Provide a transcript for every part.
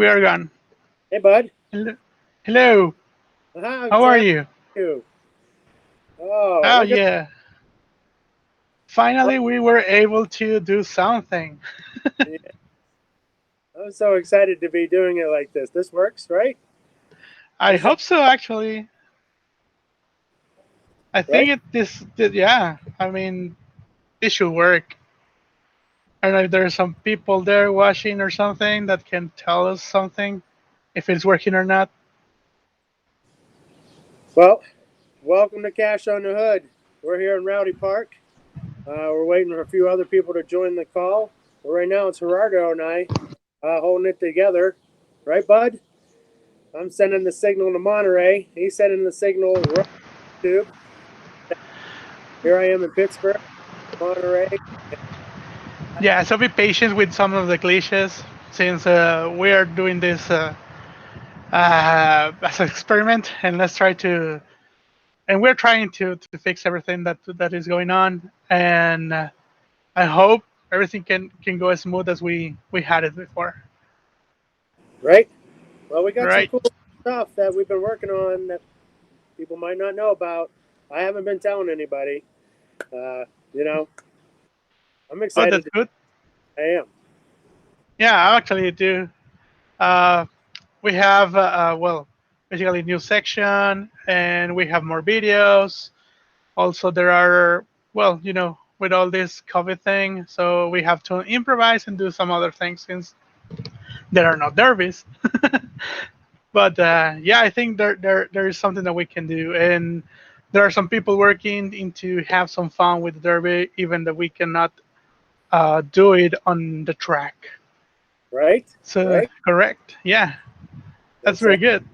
we are gone. Hey, bud. Hello. Hello. I'm How are trying you? to. Oh, Oh, look at yeah. what? Finally, we were able to do something. Yeah, I'm so excited to be doing it like this. This works, right? I This sounds hope so, actually. I right. think yeah. I mean, this should work. I don't know if there's some people there watching or something that can tell us something, if it's working or not. Well, welcome to Cash on the Hood. We're here in Rowdy Park. We're waiting for a few other people to join the call. But right now, it's Gerardo and I holding it together. Right, bud? I'm sending the signal to Monterey. He's sending the signal right to YouTube. Here I am in Pittsburgh, Monterey. Yeah, so be patient with some of the glitches since we are doing this as an experiment, and let's try to. And we're trying to fix everything that is going on, and I hope everything can go as smooth as we had it before. Right? Well, we got some Right? cool stuff that we've been working on that people might not know about. I haven't been telling anybody. Uh, you know, I'm Oh, that's excited. good. I am. Yeah, I actually do. Uh, we have well, basically a new section, and we have more videos. Also, there are, well, with all this COVID thing, so we have to improvise and do some other things since there are no derbies. But yeah, I think there is something that we can do, and there are some people working into have some fun with the derby, even that we cannot do it on the track. Right? So Right? correct, yeah, that's That's very good.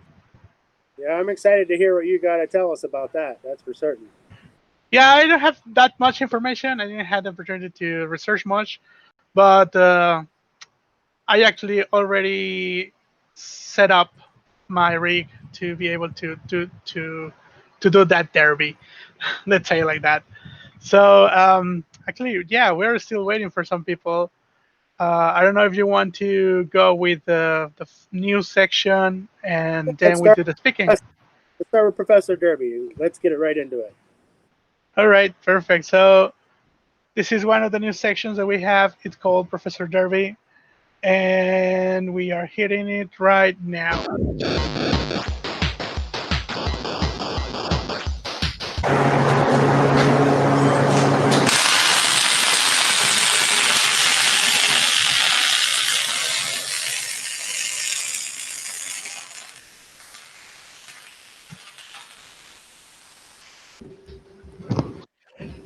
yeah. I'm excited to hear what you got to tell us about that. That's for certain. Yeah, I don't have that much information. I didn't have the opportunity to research much, but I actually already set up my rig to be able to do that derby. Let's say it like that. So actually, yeah, we're still waiting for some people. I don't know if you want to go with the news section and Let's then we start. do the speaking. Let's start with Professor Derby. Let's get it right into it. All right, perfect. So this is one of the new sections that we have. It's called Professor Derby, and we are hitting it right now.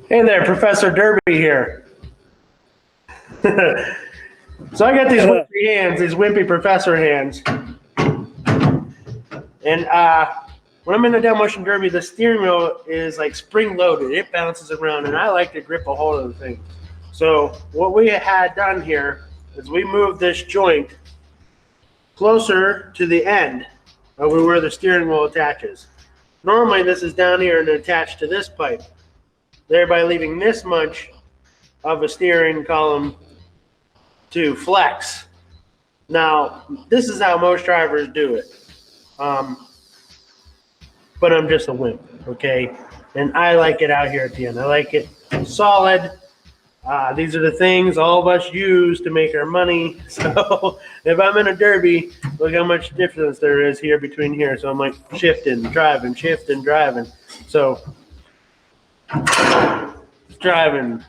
Hey there, Professor Derby here. So I got these wimpy hands, these wimpy professor hands. And when I'm in the demolition derby, the steering wheel is like spring loaded. It bounces around, and I like to grip a hold of the thing. So what we had done here is we moved this joint closer to the end of where the steering wheel attaches. Normally this is down here and attached to this pipe, thereby leaving this much of a steering column to flex. Now, this is how most drivers do it. But I'm just a wimp, okay? And I like it out here at the end. I like it solid. These are the things all of us use to make our money. So if I'm in a derby, look how much difference there is here between here. So I'm like shifting, driving, So driving,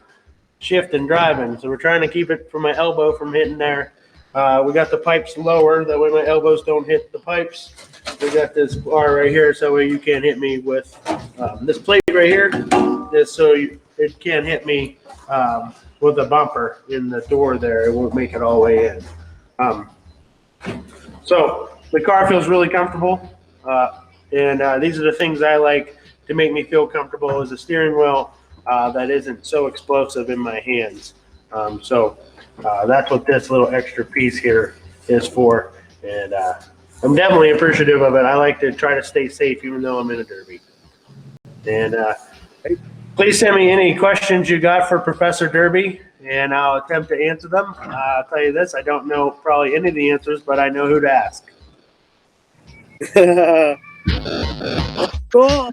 shifting, driving. So we're trying to keep it from my elbow from hitting there. We got the pipes lower, that way my elbows don't hit the pipes. We got this bar right here, so you can't hit me with this plate right here. It can't hit me with a bumper in the door there. It won't make it all the way in. So the car feels really comfortable, and these are the things I like to make me feel comfortable: is a steering wheel that isn't so explosive in my hands. That's what this little extra piece here is for, and I'm definitely appreciative of it. I like to try to stay safe even though I'm in a derby. And please send me any questions you got for Professor Derby, and I'll attempt to answer them. I'll tell you this: I don't know probably any of the answers, but I know who to ask. Cool.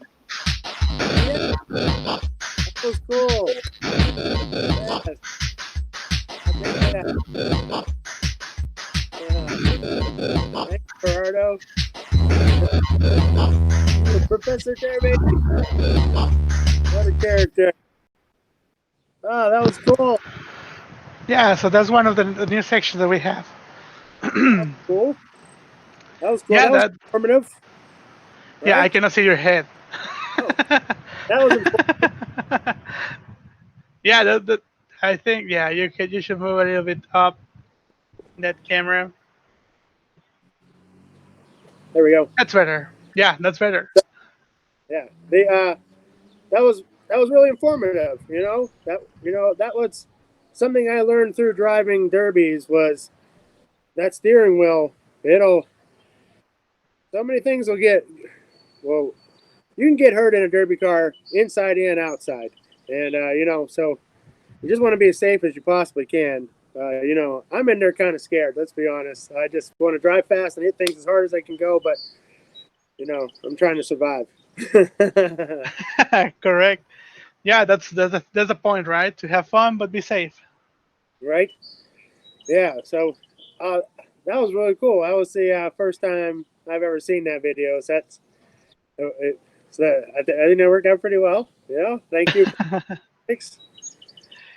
Yeah, that was cool. Yes. I dig that. Yeah. Thanks, Gerardo. Professor Derby. What a character. Oh, that was cool. Yeah, so that's one of the new sections that we have. Cool. That was cool. Yeah, That was that. informative, Yeah, I right? cannot see your head. Oh, that was important. Yeah, I think yeah, you should move a little bit up that camera. There we go. That's better. Yeah, that's better. Yeah. That was that was really informative. That was something I learned through driving derbies was that steering wheel. It'll so many things will get well. You can get hurt in a derby car inside and outside, and so you just want to be as safe as you possibly can. I'm in there kind of scared. Let's be honest. I just want to drive fast and hit things as hard as I can go, but I'm trying to survive. Correct. Yeah, that's a point, right? To have fun but be safe. Right? Yeah. So uh, that was really cool. That was the first time I've ever seen that video. So I think it worked out pretty well. Yeah. Thank you. Thanks.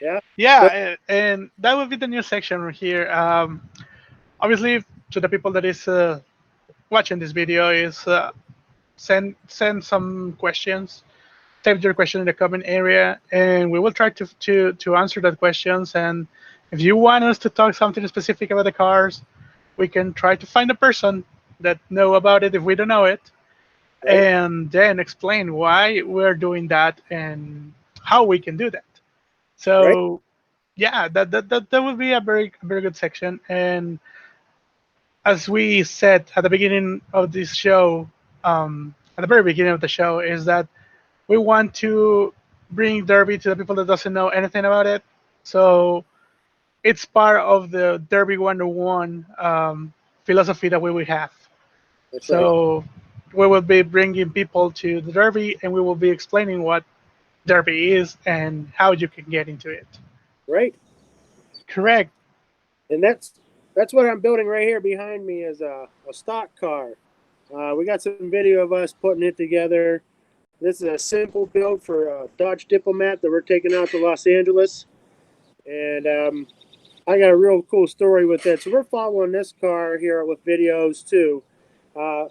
Yeah. Yeah, So, and that would be the new section right here. Obviously, to the people that is watching this video, is send some questions. Type your question in the comment area, and we will try to answer that questions. And if you want us to talk something specific about the cars, we can try to find a person that know about it if we don't know it, right. and then explain why we're doing that and how we can do that. Right. So yeah, that would be a very good section. And as we said at the beginning of this show, at the very beginning of the show, is that we want to bring Derby to the people that doesn't know anything about it. So it's part of the Derby 101 philosophy that we will have. That's right. So we will be bringing people to the Derby, and we will be explaining what Derby is and how you can get into it. Right. Correct. And that's what I'm building right here behind me is a stock car. We got some video of us putting it together. This is a simple build for a Dodge Diplomat that we're taking out to Los Angeles. And I got a real cool story with it. So we're following this car here with videos too. Uh,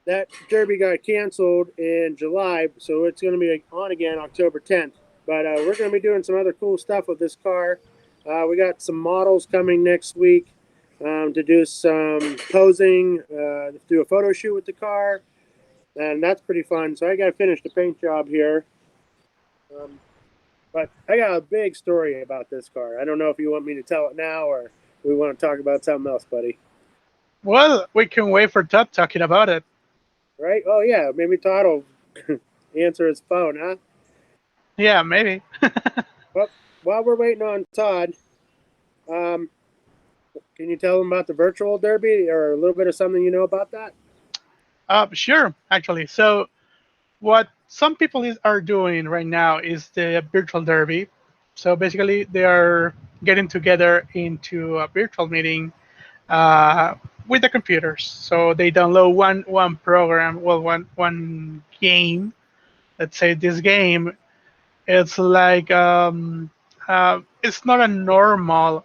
that Derby got canceled in July, so it's going to be on again October 10th. But we're going to be doing some other cool stuff with this car. We got some models coming next week to do some posing, do a photo shoot with the car, and that's pretty fun. So I got to finish the paint job here. But I got a big story about this car. I don't know if you want me to tell it now or we want to talk about something else, buddy. Well, we can wait for Todd talking about it. Right? Oh, yeah. Maybe Todd will answer his phone, huh? Yeah, maybe. Well, while we're waiting on Todd, can you tell them about the virtual derby or a little bit of something you know about that? Sure, actually. So, what some people are doing right now is the virtual derby. So basically, they are getting together into a virtual meeting uh, with the computers. So they download one program, well, one game. Let's say this game. It's like it's not a normal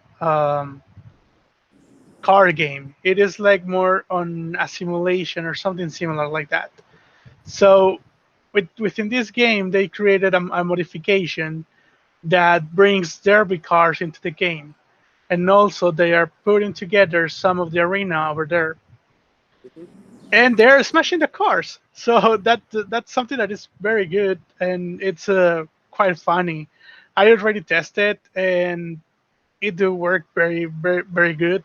card game. It is like more on a simulation or something similar like that. So within this game, they created a modification that brings derby cars into the game, and also they are putting together some of the arena over there, Mhm. and they're smashing the cars. So that's something that is very good, and it's quite funny. I already tested, and it do work very good.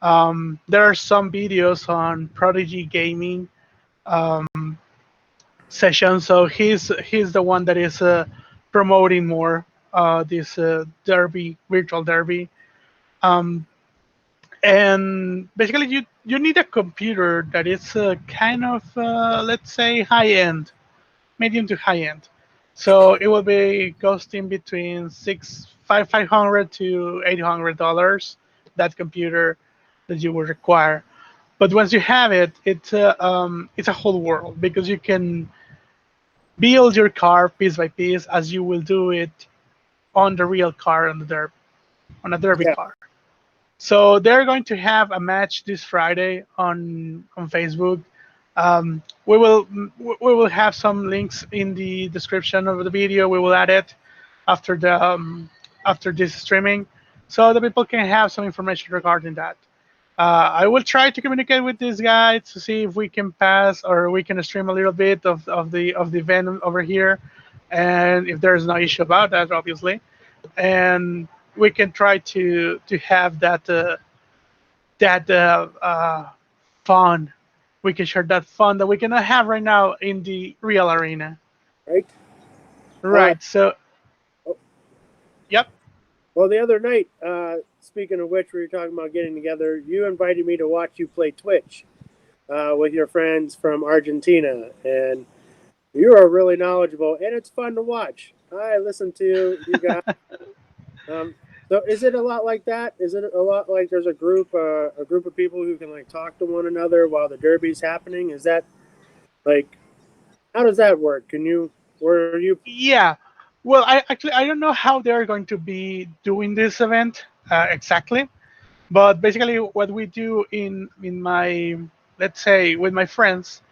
There are some videos on Prodigy Gaming session, so he's the one that is promoting more. this derby, virtual derby. Um, and basically, you need a computer that is kind of let's say high end, medium to high end. So it will be costing between 500 to $800, that computer that you will require. But once you have it, it's a whole world because you can build your car piece by piece as you will do it on the real car on the derby, on a derby Yeah. car. So they're going to have a match this Friday on Facebook. We will have some links in the description of the video. We will add it after the after this streaming, so the people can have some information regarding that. I will try to communicate with this guy to see if we can pass or we can stream a little bit of the event over here, and if there's no issue about that, obviously, and we can try to have that fun. We can share that fun that we cannot have right now in the real arena. Right. Uh, Right. So, oh, yep. well, the other night, speaking of which, we were talking about getting together. You invited me to watch you play Twitch with your friends from Argentina, and you are really knowledgeable, and it's fun to watch. I listen to you guys. Um, so, is it a lot like that? Is it a lot like there's a group of people who can like talk to one another while the derby's happening? Is that like how does that work? Can you were you Yeah. Well, I don't know how they're going to be doing this event exactly, but basically what we do in my, let's say, with my friends,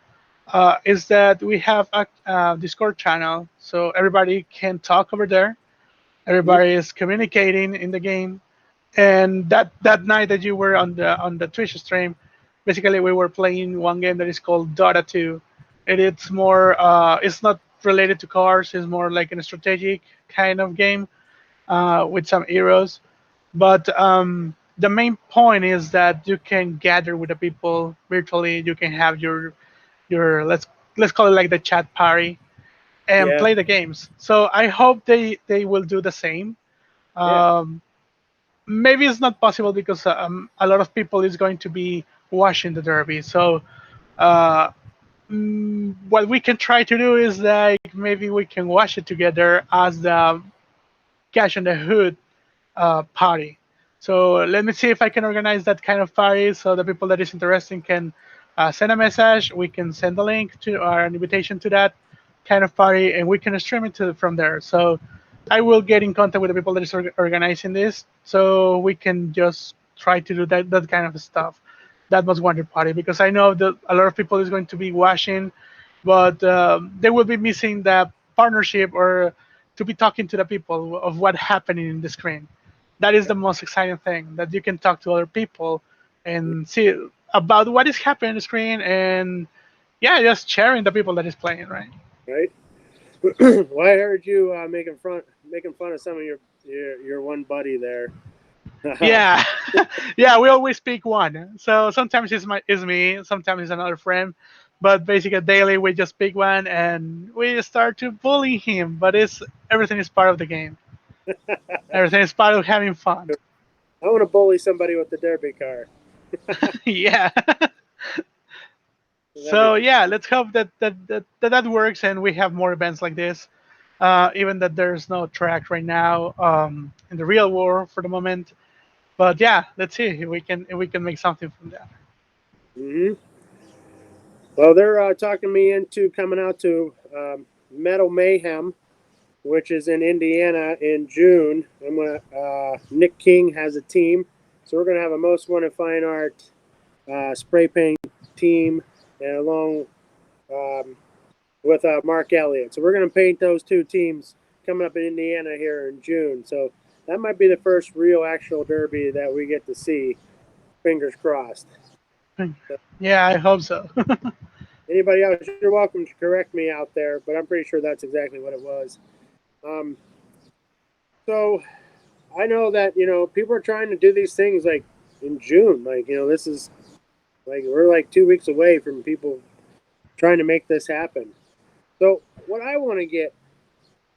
is that we have a Discord channel, so everybody can talk over there. Mhm. Everybody is communicating in the game, and that night that you were on the Twitch stream, basically we were playing one game that is called Dota 2. It's more it's not related to cars. It's more like a strategic kind of game with some heroes. But the main point is that you can gather with the people virtually. You can have your let's call it like the chat party and Yeah, play the games. So I hope they will do the same. yeah, Um, Maybe it's not possible because a lot of people is going to be watching the derby. So uh, what we can try to do is like maybe we can watch it together as the Cash on the Hood party. So let me see if I can organize that kind of party so the people that is interested can send a message. We can send a link to or an invitation to that kind of party, and we can stream it from there. So I will get in contact with the people that is organizing this, so we can just try to do that kind of stuff. That most wanted party because I know that a lot of people is going to be watching, but they will be missing the partnership or to be talking to the people of what happening in the screen. That is the most exciting thing that you can talk to other people and see about what is happening on the screen and yeah, just sharing the people that is playing, right? right. Well, I heard you making fun of some of your one buddy there. Yeah, yeah. We always pick one. So sometimes it's me, sometimes it's another friend, but basically daily we just pick one and we start to bully him. But it's everything is part of the game. Everything is part of having fun. I want to bully somebody with the derby car. Yeah. That'd be So yeah, let's hope that works and we have more events like this. Even that there's no track right now in the real world for the moment. But yeah, let's see if we can make something from that. hmm Well, they're talking me into coming out to Metal Mayhem, which is in Indiana in June. I'm gonna. Nick King has a team, so we're gonna have a most wanted fine art spray paint team, and along um, with Mark Elliott. So we're gonna paint those two teams coming up in Indiana here in June. So that might be the first real actual derby that we get to see. Fingers crossed. So Yeah, I hope so. anybody else, you're welcome to correct me out there, but I'm pretty sure that's exactly what it was. Um, so I know that people are trying to do these things like in June. Like this is like we're like 2 weeks away from people trying to make this happen. So what I want to get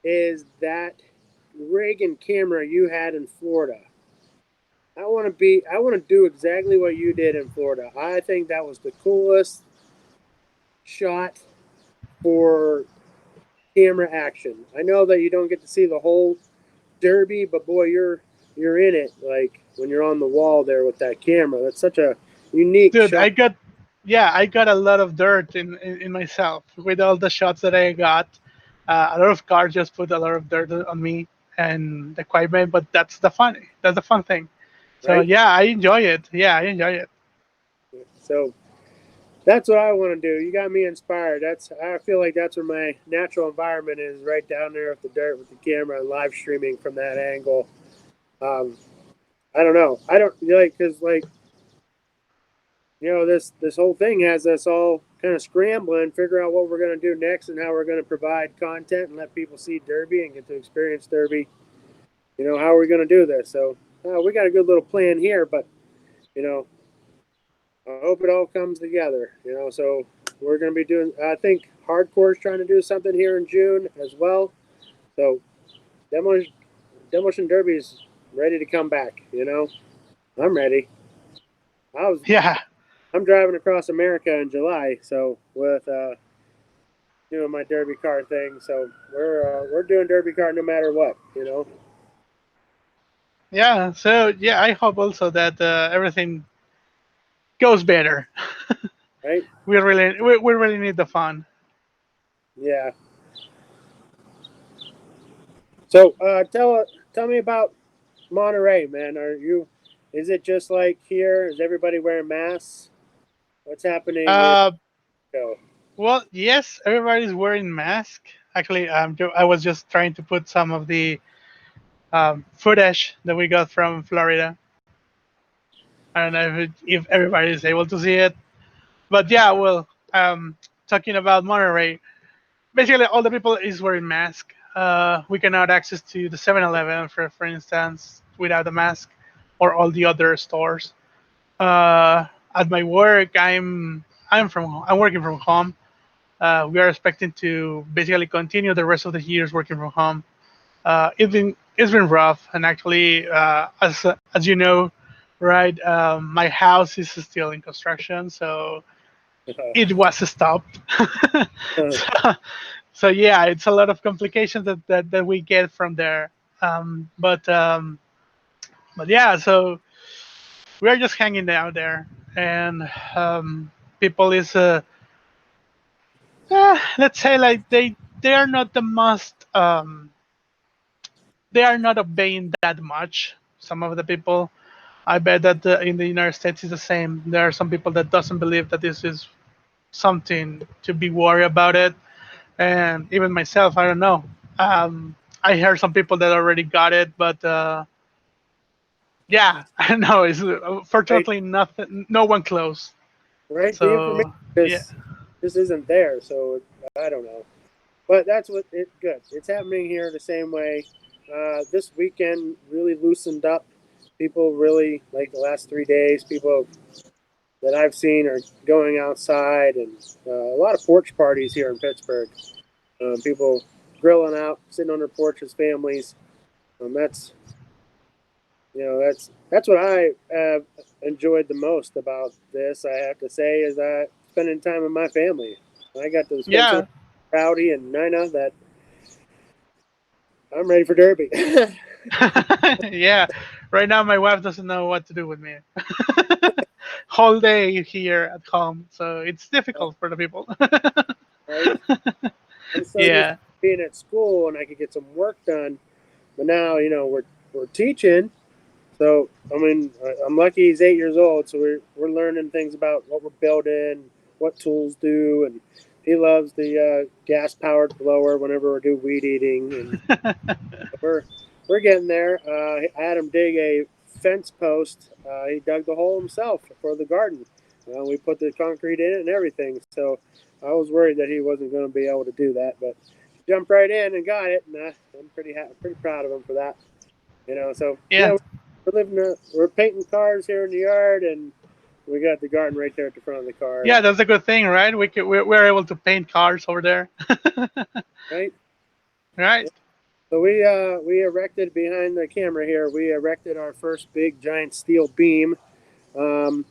is that rig and camera you had in Florida. I want to do exactly what you did in Florida. I think that was the coolest shot for camera action. I know that you don't get to see the whole derby, but boy, you're in it like when you're on the wall there with that camera. That's such a unique Dude, shot, I got a lot of dirt in myself with all the shots that I got. A lot of cars just put a lot of dirt on me and the equipment, but that's the fun thing. So right? yeah, I enjoy it. Yeah, I enjoy it. So that's what I want to do. You got me inspired. I feel like that's where my natural environment is, right down there with the dirt, with the camera, and live streaming from that angle. Um, I don't know. I don't like because like this whole thing has us all kind of scrambling, figure out what we're going to do next and how we're going to provide content and let people see Derby and get to experience Derby. How are we going to do this? So we got a good little plan here, but you know, I hope it all comes together. So we're going to be doing. I think Hardcore is trying to do something here in June as well. So Demolition Derby is ready to come back. I'm ready. I was Yeah, I'm driving across America in July, so with doing my derby car thing. So we're doing derby car no matter what. yeah. So yeah, I hope also that everything goes better. Right? We really need the fun. Yeah. So tell me about Monterey, man. Is it just like here? Is everybody wearing masks? What's happening in Uh, Mexico? well, yes, everybody's wearing mask. Actually, I was just trying to put some of the footage that we got from Florida. I don't know if everybody is able to see it, but yeah, well, talking about Monterey, basically all the people is wearing mask. We cannot access to the 7-Eleven, for instance, without a mask, or all the other stores. At my work, I'm working from home. We are expecting to basically continue the rest of the years working from home. It's been rough, and actually, as you know, right, my house is still in construction, so it was stopped. so, so yeah, it's a lot of complications that we get from there. Um, but um, but yeah, so we are just hanging out there, and people is let's say like they are not the most they are not obeying that much. Some of the people, I bet that in the United States is the same. There are some people that doesn't believe that this is something to be worried about it, and even myself, I don't know. I heard some people that already got it, but yeah, I don't know. It's right, fortunately nothing, no one close. right. The information So yeah, just isn't there. So I don't know. But that's what it good. It's happening here the same way. This weekend really loosened up. People really like the last 3 days. People that I've seen are going outside, and a lot of porch parties here in Pittsburgh. People grilling out, sitting on their porches, families. That's that's what I have enjoyed the most about this. I have to say is spending time with my family. I got to spend so much yeah, with Rowdy and Nina that I'm ready for Derby. yeah. Right now, my wife doesn't know what to do with me. Whole day here at home, so it's difficult for the people. Right? I'm so used to Yeah, being at school and I could get some work done, but now we're teaching. So I mean, I'm lucky he's 8 years old, so we're learning things about what we're building, what tools do, and he loves the gas powered blower whenever we do weed eating, and we're getting there. I had him dig a fence post. He dug the hole himself for the garden. We put the concrete in it and everything. So I was worried that he wasn't going to be able to do that, but he jumped right in and got it, and I'm pretty proud of him for that. So yeah, yeah, we're painting cars here in the yard, and we got the garden right there at the front of the car. yeah. That's a good thing, right? We're able to paint cars over there, Right? right? So we erected behind the camera here. We erected our first big giant steel beam um,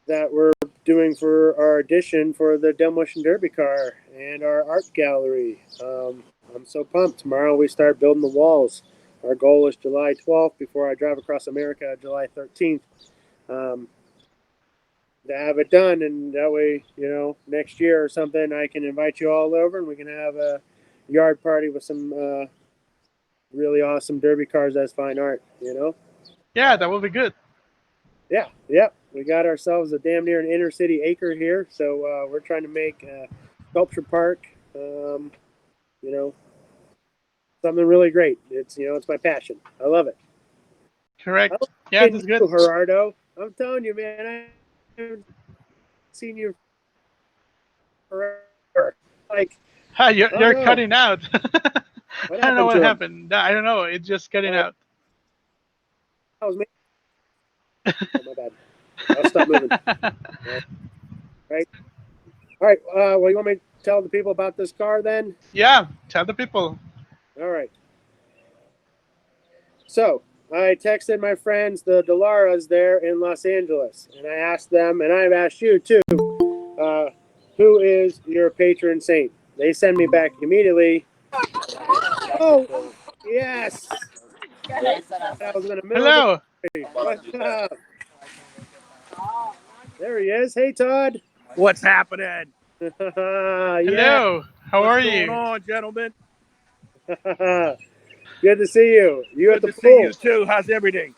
that we're doing for our addition for the Demolition Derby car and our art gallery. I'm so pumped. Tomorrow we start building the walls. Our goal is July 12th before I drive across America, July 13th. Um, to have it done, and that way, next year or something, I can invite you all over and we can have a yard party with some really awesome derby cars as fine art. Yeah, that would be good. Yeah. We got ourselves a damn near an inner city acre here, so we're trying to make a sculpture park. You know, Something really great. It's my passion. I love it. I Correct. love Yeah, getting that's you, good. Gerardo. I'm telling you, man, I haven't seen you forever. Like, Hi, you're, oh you're no, cutting out. what I don't know happened what to him? happened. I don't know. It's just cutting Oh, out. that was me. Oh, my bad. I'll stop moving. Right. All right. Well, you want me to tell the people about this car then? Yeah, tell the people. All right. So I texted my friends, the Delaras there in Los Angeles, and I asked them, and I've asked you too, uh, who is your patron saint? They send me back immediately. Oh, yes. I was in the middle of the Hello. day. What's up? There he is. Hey, Todd. What's happening? Yeah. Hello. How What's are going you? on, gentlemen? Good to see you. You at Good the to see pool. you too. How's everything?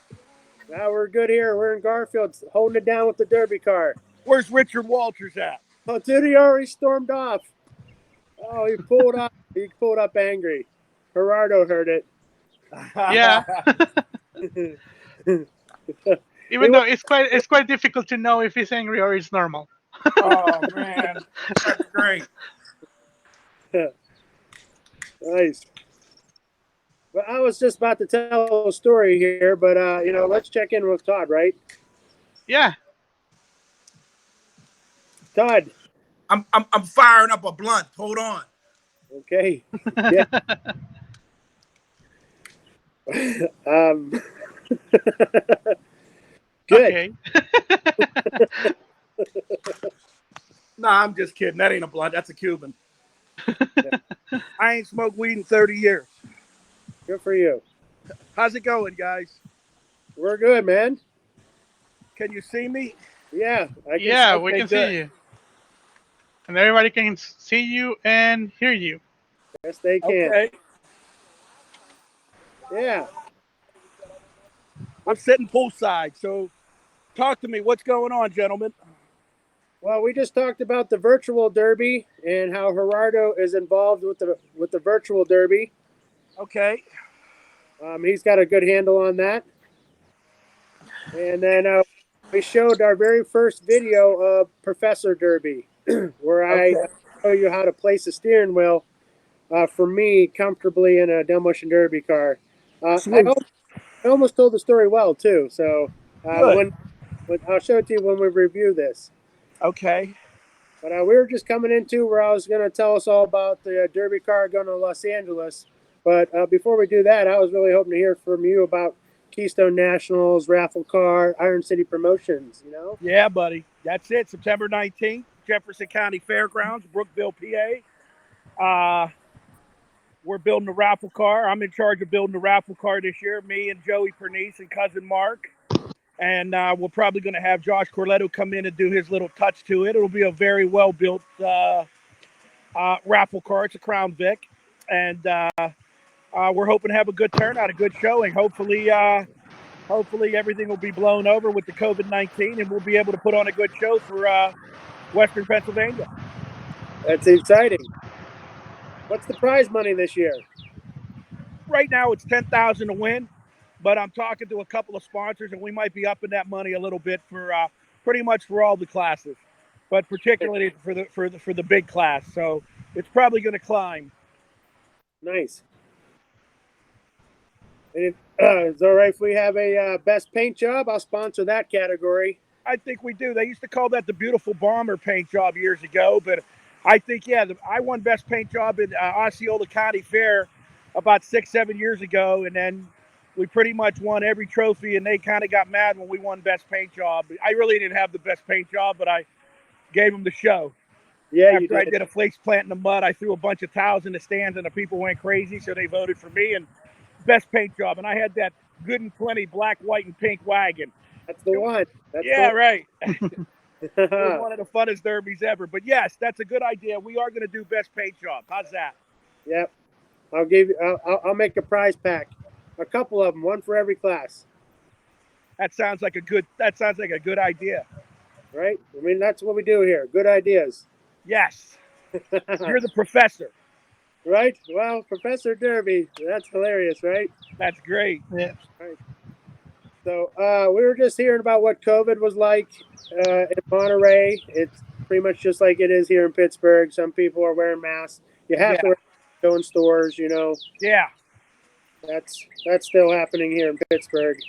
We're good here. We're in Garfield, holding it down with the Derby car. Where's Richard Walters at? Oh, dude, he already stormed off. Oh, he pulled up. He pulled up angry. Gerardo heard it. Yeah. He Even was though it's quite difficult to know if he's angry or it's normal. Oh man, that's great. nice. Well, I was just about to tell a story here, but let's check in with Todd, right? Yeah. Todd. I'm firing up a blunt. Hold on. Okay. Yeah. um. Good. Okay. Nah, I'm just kidding. That ain't a blunt. That's a Cuban. I ain't smoked weed in 30 years. Good for you. How's it going, guys? We're good, man. Can you see me? Yeah, I can. Yeah, we Okay, can good. see you. And everybody can see you and hear you. Yes, they can. Okay. Yeah. I'm sitting poolside, so talk to me. What's going on, gentlemen? Well, we just talked about the virtual derby and how Gerardo is involved with the virtual derby. Okay. He's got a good handle on that. And then we showed our very first video of Professor Derby, where I Okay. show you how to place a steering wheel for me comfortably in a Demolition Derby car. Sweet. I almost told the story well too. So Good. I'll show it to you when we review this. Okay. But we were just coming into where I was going to tell us all about the Derby car going to Los Angeles. But before we do that, I was really hoping to hear from you about Keystone Nationals, Raffle Car, Iron City Promotions, Yeah, buddy. That's it. September 19th, Jefferson County Fairgrounds, Brookville, PA. We're building a raffle car. I'm in charge of building the raffle car this year. Me and Joey Pernice and cousin Mark. And we're probably going to have Josh Corletto come in and do his little touch to it. It'll be a very well-built raffle car. It's a Crown Vic. And we're hoping to have a good turnout, a good showing. Hopefully everything will be blown over with the COVID-19 and we'll be able to put on a good show for Western Pennsylvania. That's exciting. What's the prize money this year? Right now it's $10,000 to win, but I'm talking to a couple of sponsors and we might be upping that money a little bit for pretty much for all the classes, but particularly for the big class. So it's probably going to climb. Nice. And if it's all right if we have a best paint job, I'll sponsor that category. I think we do. They used to call that the Beautiful Bomber paint job years ago, but I think, I won best paint job in Osceola County Fair about 6, 7 years ago, and then we pretty much won every trophy. And they kind of got mad when we won best paint job. I really didn't have the best paint job, but I gave them the show. Yeah, you After I did. did a flakes plant in the mud, I threw a bunch of towels in the stands, and the people went crazy, so they voted for me and best paint job. And I had that good and plenty black, white, and pink wagon. That's the one. That's Yeah, the right. It was one of the funnest derbies ever. But yes, that's a good idea. We are going to do best paint job. How's that? Yep. I'll give you. I'll make a prize pack, a couple of them, one for every class. That sounds like a good. That sounds like a good idea. Right? I mean, that's what we do here. Good ideas. Yes, you're the professor. Right? Well, Professor Derby. That's hilarious, right? That's great. Yeah. So we were just hearing about what COVID was like in Monterey. It's pretty much just like it is here in Pittsburgh. Some people are wearing masks. You have to wear go in stores. You know, Yeah. that's still happening here in Pittsburgh.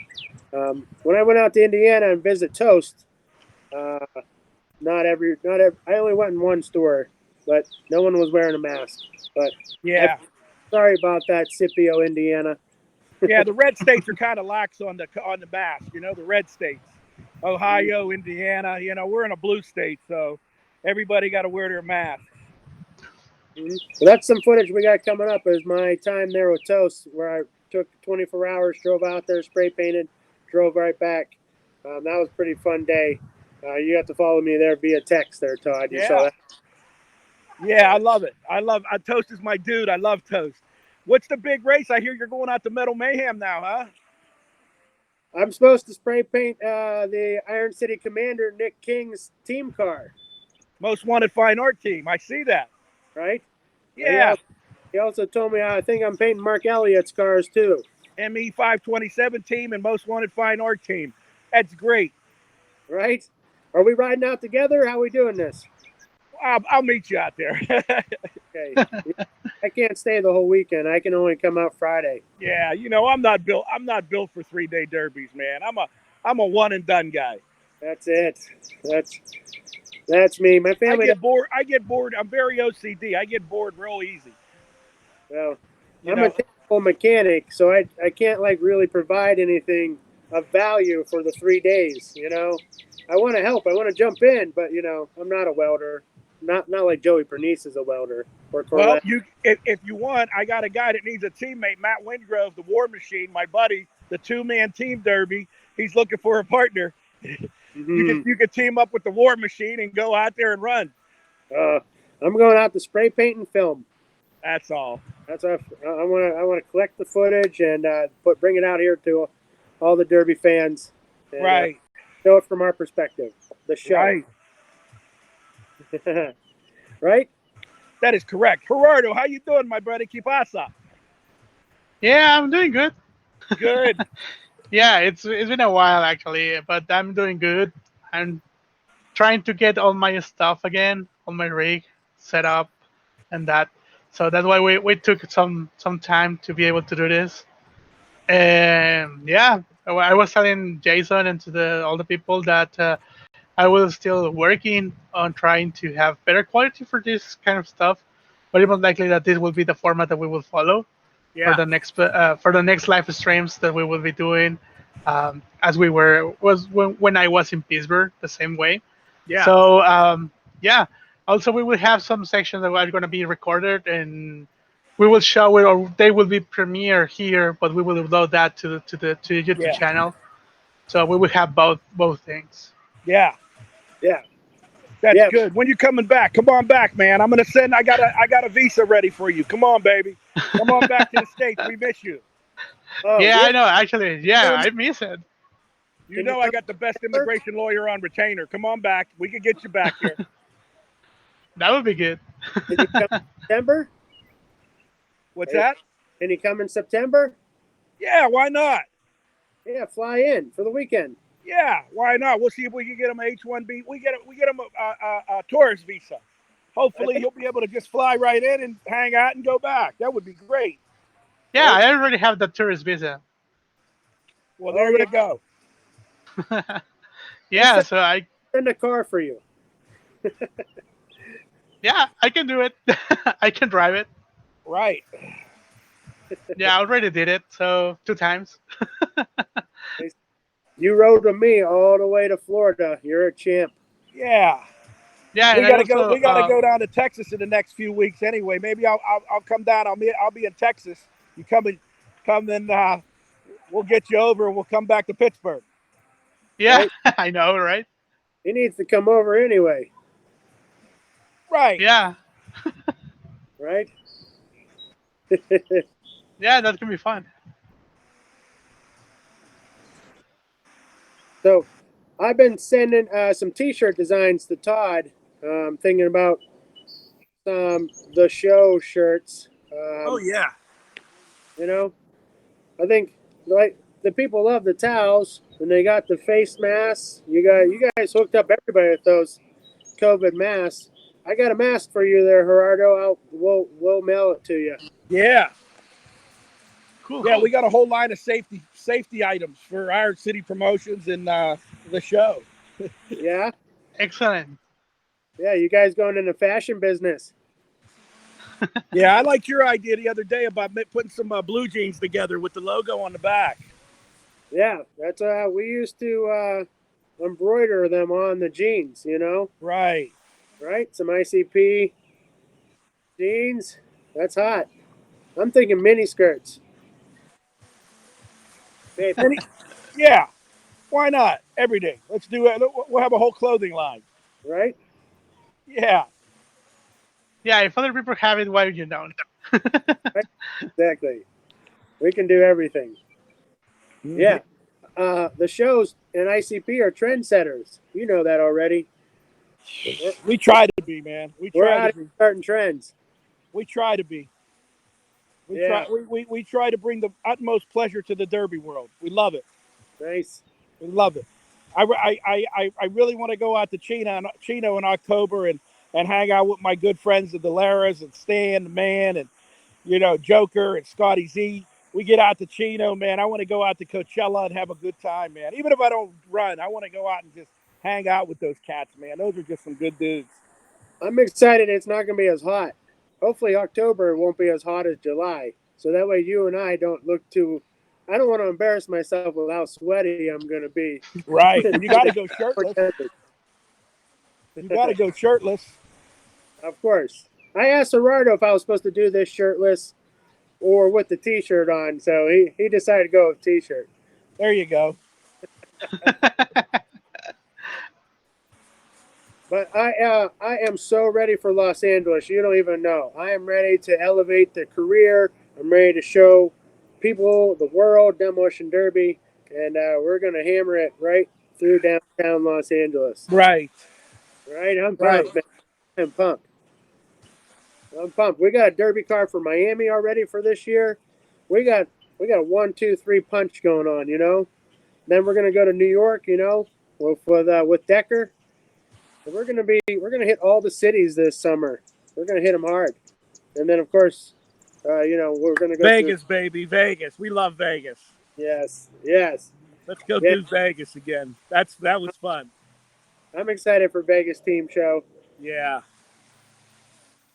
When I went out to Indiana and visit Toast, not every. I only went in one store, but no one was wearing a mask. But Yeah. sorry about that, Scipio, Indiana. Yeah. The red states are kind of lax on the mask. You know, the red states, Ohio, Indiana. You know, we're in a blue state, so everybody got to wear their mask. Mm-hmm. So that's some footage we got coming up. Is my time there with Toast, where I took 24 hours, drove out there, spray painted, drove right back. That was a pretty fun day. You have to follow me there via text there, Todd. You saw that? Yeah, I love it. Toast is my dude. I love Toast. What's the big race? I hear you're going out to Metal Mayhem now, huh? I'm supposed to spray paint the Iron City Commander Nick King's team car. Most Wanted Fine Art Team. I see that. Right? Yeah. He also told me I think I'm painting Mark Elliott's cars too. ME 527 team and Most Wanted Fine Art Team. That's great. Right? Are we riding out together? How are we doing this? I'll meet you out there. Okay. I can't stay the whole weekend. I can only come out Friday. Yeah, you know, I'm not built for 3-day derbies, man. I'm a one and done guy. That's it. That's me. My family. I get bored. I'm very OCD. I get bored real easy. Well, You I'm know? a technical mechanic, so I can't like really provide anything of value for the 3 days. You know, I want to help. I want to jump in, but you know, I'm not a welder. Not like Joey Pernice is a welder or Well, Corlett. if you want, I got a guy that needs a teammate, Matt Wingrove, the War Machine, my buddy, the 2-man team derby. He's looking for a partner. Mhm. You could team up with the War Machine and go out there and run. I'm going out to spray paint and film. That's all. That's I want to collect the footage and bring it out here to all the Derby fans. And, Right. Show it from our perspective. The show. Right. Right? That is correct. Gerardo, how you doing, my buddy? ¿Qué pasa? Yeah, I'm doing good. Good. Yeah, it's been a while actually, but I'm doing good. I'm trying to get all my stuff again, all my rig set up and that. So that's why we took some time to be able to do this. And yeah, I was telling Jason and to all the people that I was still working on trying to have better quality for this kind of stuff. But it was likely that this will be the format that we will follow Yeah. for the next live streams that we will be doing, as we was when I was in Pittsburgh the same way. Yeah. So yeah. Also, we will have some sections that are going to be recorded, and we will show it, or they will be premiere here, but we will upload that to the YouTube Yeah. channel. So we will have both things. Yeah. Yeah. That's Yeah. good. When you coming back? Come on back, man. I'm gonna send. I got a visa ready for you. Come on, baby. Come on back to the States. We miss you. Oh, Yeah, I know. Actually, yeah, I miss it. You know I got the best immigration lawyer on retainer. Come on back. We could get you back here. That would be good. Did you come in September? What's that? Can you come in September? Yeah, why not? Yeah, fly in for the weekend. Yeah, why not? We'll see if we can get him a H-1B. We get him a tourist visa. Hopefully he'll be able to just fly right in and hang out and go back. That would be great. Yeah, I already have the tourist visa. Well, there you go. Yeah, so I Send a car for you. I can do it. I can drive it. Right. Yeah, I already did it, so 2 times. You rode with me all the way to Florida. You're a champ. Yeah. Yeah, and We I gotta go. also We gotta go down to Texas in the next few weeks. Anyway, maybe I'll come down. I'll be in Texas. You come and we'll get you over, and we'll come back to Pittsburgh. yeah, Right? I know, right? He needs to come over anyway. Right. Yeah, Right? yeah, that can be fun. So I've been sending some T-shirt designs to Todd. Thinking about the show shirts. Oh yeah. You know, I think like the people love the towels, and they got the face masks. You guys hooked up everybody with those COVID masks. I got a mask for you there, Gerardo. We'll mail it to you. Yeah. Cool. Yeah. We got a whole line of safety items for Iron City Promotions and the show. Yeah, Excellent. yeah. You guys going in the fashion business? Yeah, I liked your idea the other day about putting some blue jeans together with the logo on the back. Yeah, that's we used to embroider them on the jeans. You know, Right. right? Some ICP jeans. That's hot. I'm thinking mini skirts. Maybe. And yeah. Why not? Every day. Let's do it. We'll have a whole clothing line. Right? Yeah. Yeah, if other people have it, why you don't? Right? Exactly. We can do everything. Yeah. The shows in ICP are trendsetters. You know that already. We try to be, man. We We're try out to of be. starting trends. We try to be. Yeah. We try to bring the utmost pleasure to the Derby world. We love it. Nice. We love it. I really want to go out to Chino in October and hang out with my good friends the Delaras and Stan the Man and Joker and Scotty Z. We get out to Chino, man. I want to go out to Coachella and have a good time, man. Even if I don't run, I want to go out and just hang out with those cats, man. Those are just some good dudes. I'm excited it's not going to be as hot. Hopefully, October won't be as hot as July. So that way, you and I don't look too. I don't want to embarrass myself with how sweaty I'm going to be. Right. And you got to go shirtless. You got to go shirtless. Of course. I asked Gerardo if I was supposed to do this shirtless or with the T-shirt on, so he decided to go with T-shirt. There you go. But I am so ready for Los Angeles. You don't even know. I am ready to elevate the career. I'm ready to show people the world Demolition Derby, and we're gonna hammer it right through downtown Los Angeles. Right. Right? I'm Right. pumped, man. I'm pumped. I'm pumped. We got a Derby car for Miami already for this year. We got a 1, 2, 3 punch going on. You know. Then we're gonna go to New York. You know, with Decker. And we're gonna hit all the cities this summer. We're gonna hit them hard, and then of course, we're gonna go Vegas, baby, Vegas. We love Vegas. Yes, yes. Let's go Yeah. do Vegas again. That was fun. I'm excited for Vegas Team Show. Yeah.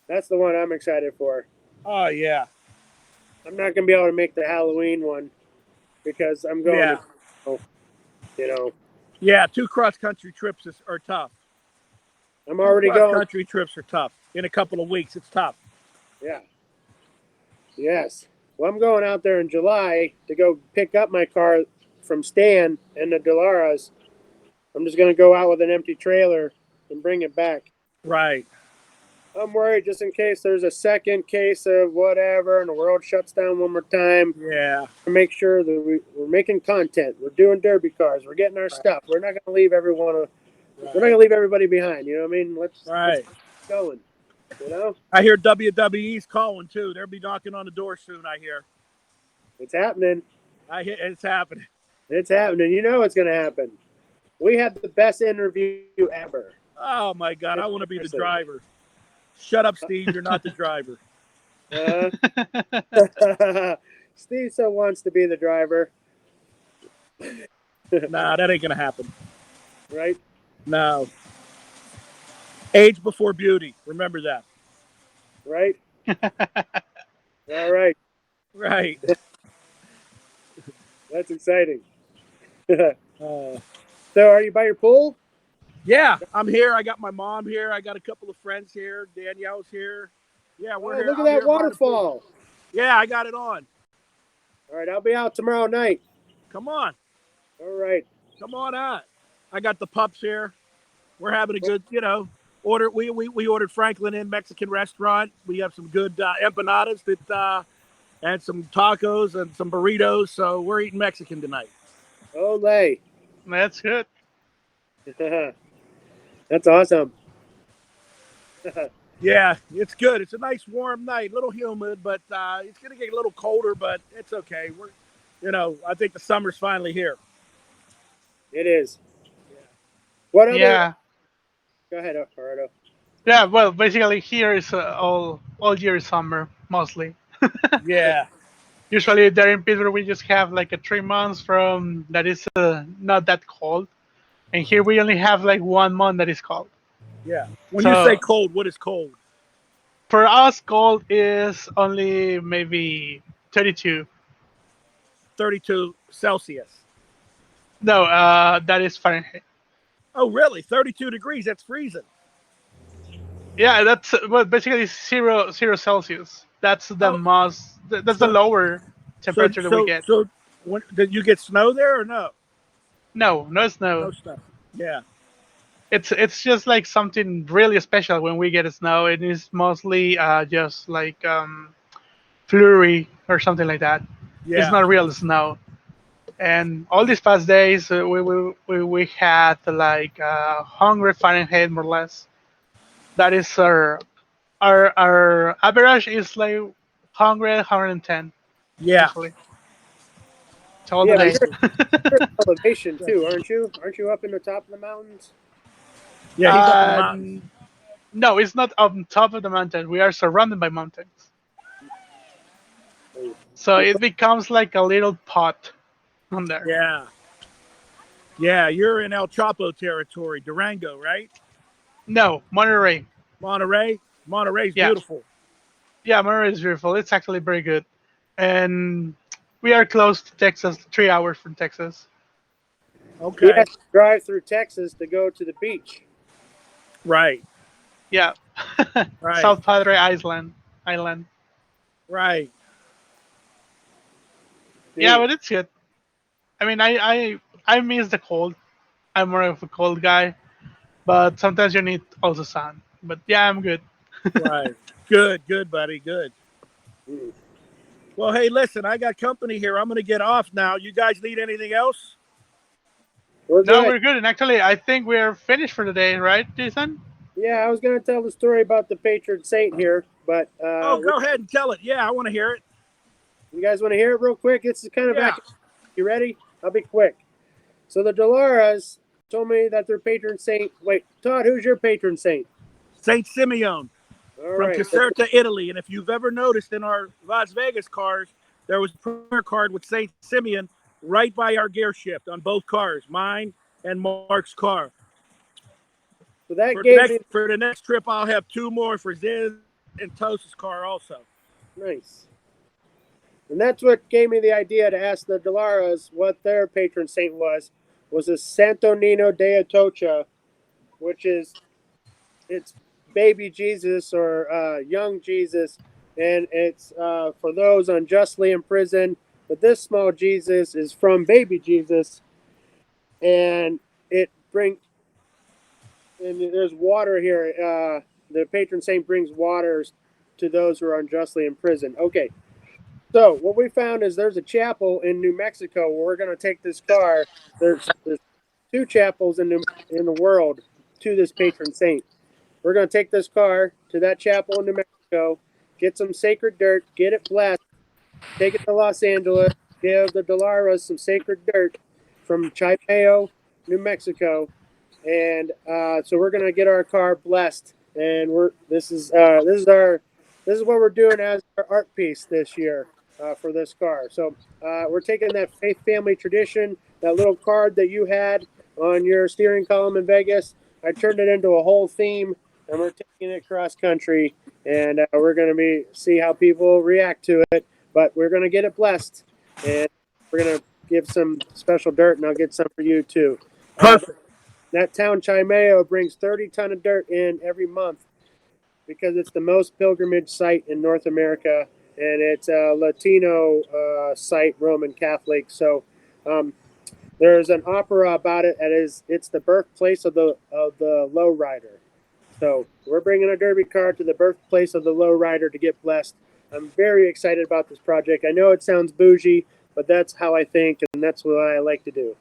That's the one I'm excited for. Oh yeah. I'm not gonna be able to make the Halloween one because I'm going Yeah. to, you know, Yeah. 2 cross country trips are tough. I'm already Cross going. country trips are tough. In a couple of weeks, it's tough. Yeah. Yes. Well, I'm going out there in July to go pick up my car from Stan and the Delaras. I'm just going to go out with an empty trailer and bring it back. Right. I'm worried just in case there's a second case of whatever and the world shuts down one more time. Yeah. To make sure that we're making content. We're doing derby cars. We're getting our stuff. We're not going to leave everyone. We're not going to leave everybody behind. You know what I mean? Let's keep going. You know? I hear WWE's calling too. They'll be knocking on the door soon. I hear. It's happening. I hear it's happening. It's happening. You know it's going to happen. We had the best interview ever. Oh my God! I want to be the driver. Shut up, Steve. You're not the driver. Steve so wants to be the driver. Nah, that ain't gonna happen. Right? No. Age before beauty. Remember that. Right? All right. Right. That's exciting. Uh, So, are you by your pool? yeah, I'm here. I got my mom here. I got a couple of friends here. Danielle's here. Yeah, we're Oh, here. look at I'm that here by the pool. waterfall. Yeah, I got it on. All right, I'll be out tomorrow night. Come on. All right. Come on out. I got the pups here. We're having a good, order. We ordered Franklin Inn Mexican restaurant. We have some good empanadas and some tacos and some burritos. So we're eating Mexican tonight. Olay. That's good. That's awesome. Yeah, it's good. It's a nice warm night. A little humid, but it's gonna get a little colder, but it's okay. I think the summer's finally here. It is. What other? Yeah. Go ahead, Gerardo. Yeah, well, basically here is all year is summer mostly. Yeah, Usually there in Pittsburgh we just have like a 3 months from that is not that cold, and here we only have like 1 month that is cold. yeah. When you say So cold, what is cold? for us, cold is only maybe 32. 32 Celsius. No, that is Fahrenheit. Oh, really? 32 degrees? That's freezing. Yeah, that's well basically zero Celsius. That's the Oh, most. That's the so lower so temperature that we so get. so. When did you get snow there or no? No, no No snow. snow. Yeah, It's just like something really special when we get snow. It is mostly just like flurry or something like that. It's yeah, not real snow. And all these past days, we had like 100 Fahrenheit more or less. That is our average is like 100, 110 yeah. usually. It's all the Yeah, but day. That's you're in elevation too, that's aren't you? Aren't you up in the top of the mountains? yeah. He's up in the mountains. uh, no, it's not on top of the mountain. We are surrounded by mountains. So You're it becomes like a little pot on there. Yeah, yeah. You're in El Chapo territory, Durango, right? No, Monterey. Monterey. Monterey's Yeah, beautiful. yeah, Monterey is beautiful. It's actually very good, and we are close to Texas, 3 hours from Texas. He Okay. has to drive through Texas to go to the beach. Right. Yeah, Right. South Padre Island. Island. Right. Yeah, Neat. but it's good. I mean, I miss the cold. I'm more of a cold guy, but sometimes you need also sun. But yeah, I'm good. Right. Good. Good, buddy. Good. Mm. Well, hey, listen, I got company here. I'm going to get off now. You guys need anything else? We're No, good. we're good. And actually, I think we're finished for the day, right, Jason? Yeah, I was going to tell the story about the patron saint here, but Oh, go ahead and tell it. Yeah, I want to hear it. you guys want to hear it real quick? It's kind of Yeah. You ready? I'll be quick. So the Dolaras told me that their patron saint. Wait, Todd, who's your patron saint? St. Simeon All from right. Caserta, Italy. And if you've ever noticed in our Las Vegas cars, there was a prayer card with St. Simeon right by our gear shift on both cars, mine and Mark's car. So that For the gave next me for the next trip, I'll have two more for Ziz and Toast's car also. nice. And that's what gave me the idea to ask the Dolaras what their patron saint was a Santo Nino de Atocha, which is it's baby Jesus or young Jesus, and it's for those unjustly imprisoned. But this small Jesus is from baby Jesus, and it bring and there's water here. The patron saint brings waters to those who are unjustly imprisoned. Okay, so what we found is there's a chapel in New Mexico where we're going to take this car. There's two chapels in the world to this patron saint. We're going to take this car to that chapel in New Mexico, get some sacred dirt, get it blessed, take it to Los Angeles, give the Dolaras some sacred dirt from Chimeo, New Mexico, and so we're going to get our car blessed. And this is what we're doing as our art piece this year for this car. So we're taking that faith family tradition, that little card that you had on your steering column in Vegas. I turned it into a whole theme, and we're taking it cross country, and we're going to see how people react to it. but we're going to get it blessed, and we're going to give some special dirt, and I'll get some for you too. Perfect. That town Chimeo brings 30 ton of dirt in every month because it's the most pilgrimage site in North America, and it's a Latino site, Roman Catholic. So there's an opera about it. It's the birthplace of the lowrider. So we're bringing a derby car to the birthplace of the lowrider to get blessed. I'm very excited about this project. I know it sounds bougie, but that's how I think, and that's what I like to do.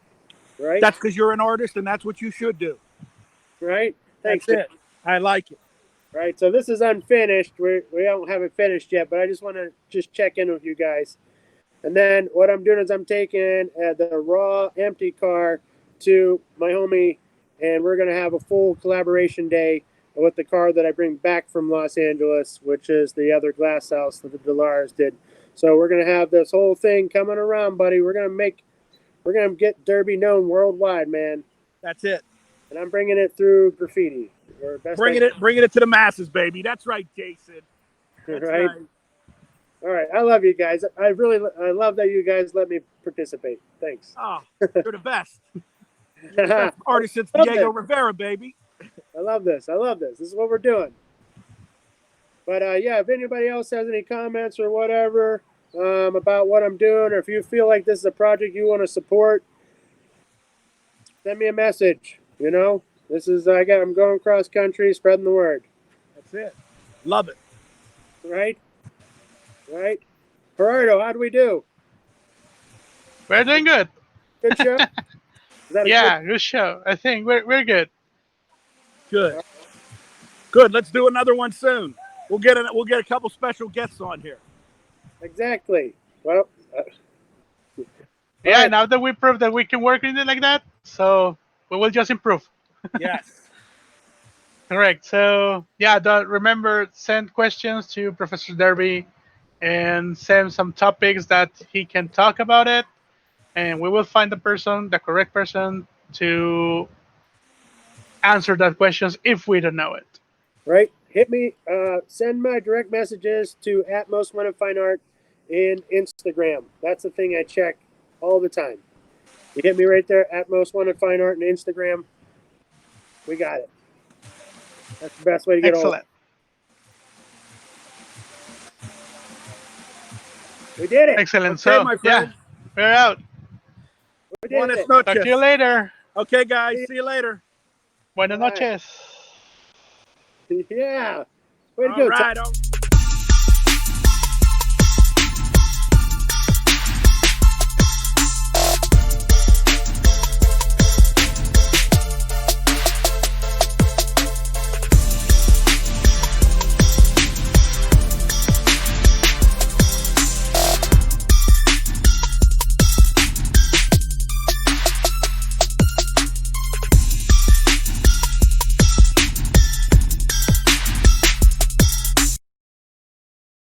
Right? That's because you're an artist, and that's what you should do. Right? Thanks. That's it. I like it. Right. So this is unfinished. We don't have it finished yet, but I just want to just check in with you guys. And then what I'm doing is I'm taking the raw empty car to my homie, and we're going to have a full collaboration day with the car that I bring back from Los Angeles, which is the other glass house that the Delars did. So we're going to have this whole thing coming around, buddy. We're going to get Derby known worldwide, man. That's it. And I'm bringing it through graffiti. Bringing it to the masses, baby. That's right, Jason. That's right. All right. I love you guys. I love that you guys let me participate. Thanks. Oh, you're the best. You're the best artist since Diego Rivera, baby. I love this. This is what we're doing. But yeah, if anybody else has any comments or whatever about what I'm doing, or if you feel like this is a project you want to support, send me a message. You know, I'm going cross country, spreading the word. That's it. Love it. Right. Gerardo, how'd we do? We're doing good. Good show. Yeah, good show. I think we're good. Good. Let's do another one soon. We'll get a couple special guests on here. Exactly. Well. Yeah. Right. Now that we proved that we can work in it like that, so we will just improve. Yes. Correct. So yeah, remember, send questions to Professor Derby and send some topics that he can talk about it, and we will find the correct person to answer that questions if we don't know it. Right. Hit me. Send my direct messages to @MostWantedFineArt in Instagram. That's the thing I check all the time. You hit me right there @MostWantedFineArt in Instagram. We got it. That's the best way to get Excellent. We did it. Excellent. Okay, So my friend. yeah, we're out. We did Buenas it. Talk to you noches. later. Okay, guys. See you later. Buenas All right. noches. Yeah. Way to All go. right.